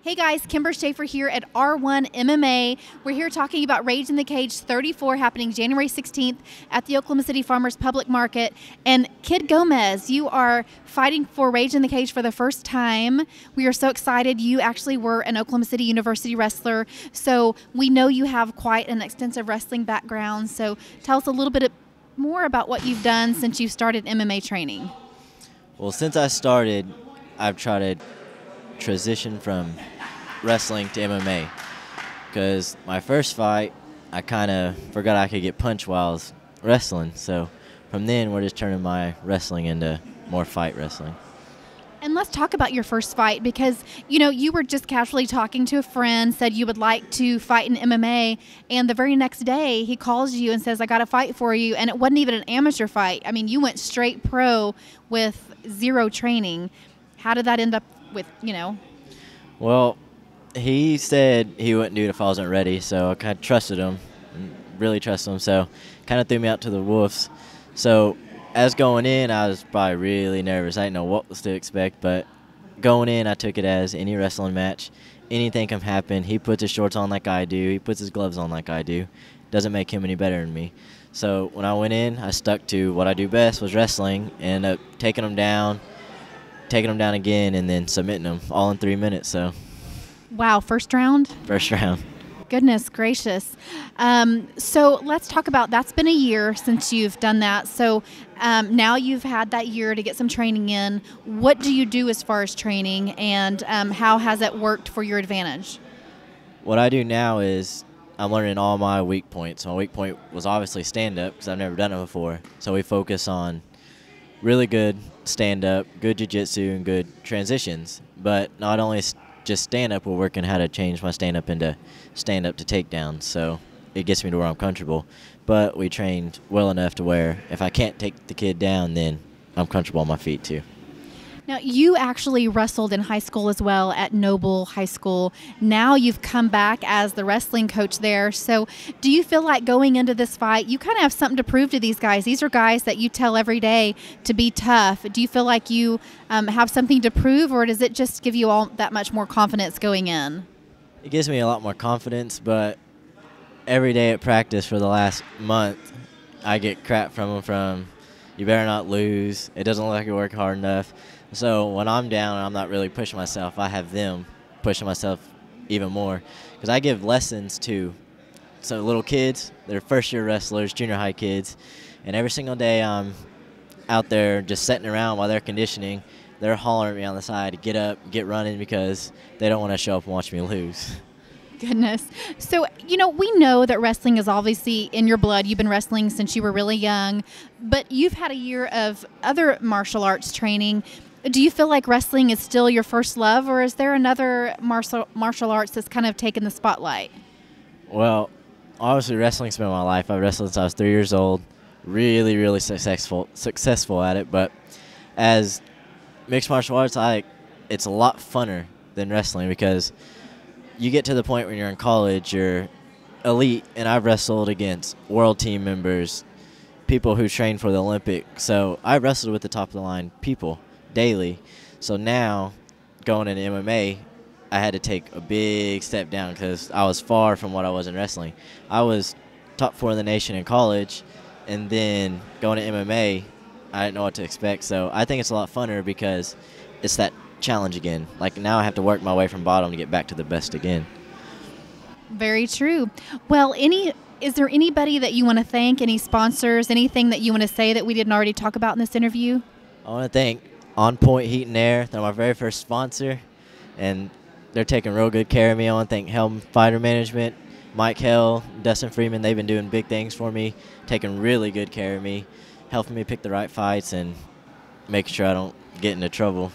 Hey guys, Kimber Schaefer here at R1 MMA. We're here talking about Rage in the Cage 34 happening January 16th at the Oklahoma City Farmers Public Market. And Kid Gomez, you are fighting for Rage in the Cage for the first time. We are so excited. You actually were an Oklahoma City University wrestler, so we know you have quite an extensive wrestling background. So tell us a little bit more about what you've done since you started MMA training. Well, since I started, I've tried to transition from wrestling to MMA, because my first fight I kind of forgot I could get punched while I was wrestling, so from then we're just turning my wrestling into more fight wrestling. And let's talk about your first fight, because you were just casually talking to a friend, said you would like to fight in MMA, and the very next day he calls you and says, I got a fight for you, and it wasn't even an amateur fight. I mean, you went straight pro with zero training. How did that end up with, Well, he said he wouldn't do it if I wasn't ready, so I kind of trusted him, really trusted him, so kind of threw me out to the wolves. So as going in, I was probably really nervous. I didn't know what was to expect, but going in, I took it as any wrestling match. Anything can happen. He puts his shorts on like I do. He puts his gloves on like I do. Doesn't make him any better than me. So when I went in, I stuck to what I do best, was wrestling, and ended up taking him down again, and then submitting him all in 3 minutes. So. Wow, first round? First round. Goodness gracious. So let's talk about, that's been a year since you've done that. So now you've had that year to get some training in. What do you do as far as training, and how has it worked for your advantage? What I do now is I'm learning all my weak points. My weak point was obviously stand-up, because I've never done it before. So we focus on really good stand-up, good jiu-jitsu, and good transitions. But not only just stand-up, we're working how to change my stand-up into stand-up to takedown, so it gets me to where I'm comfortable. But we trained well enough to where if I can't take the kid down, then I'm comfortable on my feet too. Now, you actually wrestled in high school as well at Noble High School. Now you've come back as the wrestling coach there. So do you feel like going into this fight, you kind of have something to prove to these guys? These are guys that you tell every day to be tough. Do you feel like you have something to prove, or does it just give you all that much more confidence going in? It gives me a lot more confidence, but every day at practice for the last month, I get crap from them you better not lose. It doesn't look like you work hard enough. So when I'm down and I'm not really pushing myself, I have them pushing myself even more, because I give lessons to little kids. They're first-year wrestlers, junior high kids, and every single day I'm out there just sitting around while they're conditioning. They're hollering at me on the side to get up, get running, because they don't want to show up and watch me lose. Goodness. So, we know that wrestling is obviously in your blood. You've been wrestling since you were really young, but you've had a year of other martial arts training. Do you feel like wrestling is still your first love, or is there another martial arts that's kind of taken the spotlight? Well, obviously wrestling's been my life. I've wrestled since I was 3 years old. Really, really successful at it. But as mixed martial arts, it's a lot funner than wrestling, because you get to the point when you're in college, you're elite, and I've wrestled against world team members, people who train for the Olympics. So I wrestled with the top of the line people daily. So now going into MMA, I had to take a big step down, because I was far from what I was in wrestling. I was top 4 in the nation in college, and then going to MMA, I didn't know what to expect. So I think it's a lot funner, because it's that challenge again. Like, now I have to work my way from bottom to get back to the best again. Very true. Well, is there anybody that you want to thank, any sponsors, anything that you want to say that we didn't already talk about in this interview? I want to thank On Point Heat and Air. They're my very first sponsor, and they're taking real good care of me. I want to thank Helm Fighter Management, Mike Hell, Dustin Freeman. They've been doing big things for me, taking really good care of me, helping me pick the right fights, and making sure I don't get into trouble.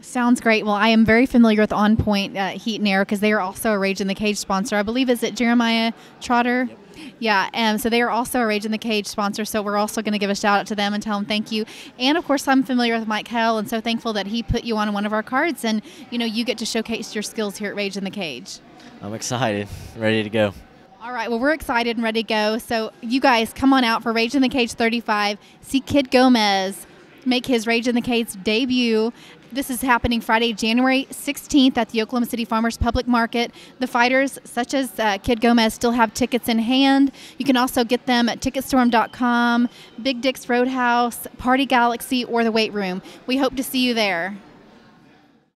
Sounds great. Well, I am very familiar with On Point Heat and Air, because they are also a Rage in the Cage sponsor. I believe, is it Jeremiah Trotter? Yep. Yeah, so they are also a Rage in the Cage sponsor, so we're also going to give a shout out to them and tell them thank you. And of course, I'm familiar with Mike Hell, and so thankful that he put you on one of our cards, and you get to showcase your skills here at Rage in the Cage. I'm excited, ready to go. All right, well, we're excited and ready to go. So you guys come on out for Rage in the Cage 35. See Kid Gomez make his Rage in the Cage debut This is happening Friday, January 16th at the Oklahoma City Farmers Public Market. The fighters, such as Kid Gomez, still have tickets in hand. You can also get them at Ticketstorm.com, Big Dick's Roadhouse, Party Galaxy, or the Weight Room. We hope to see you there.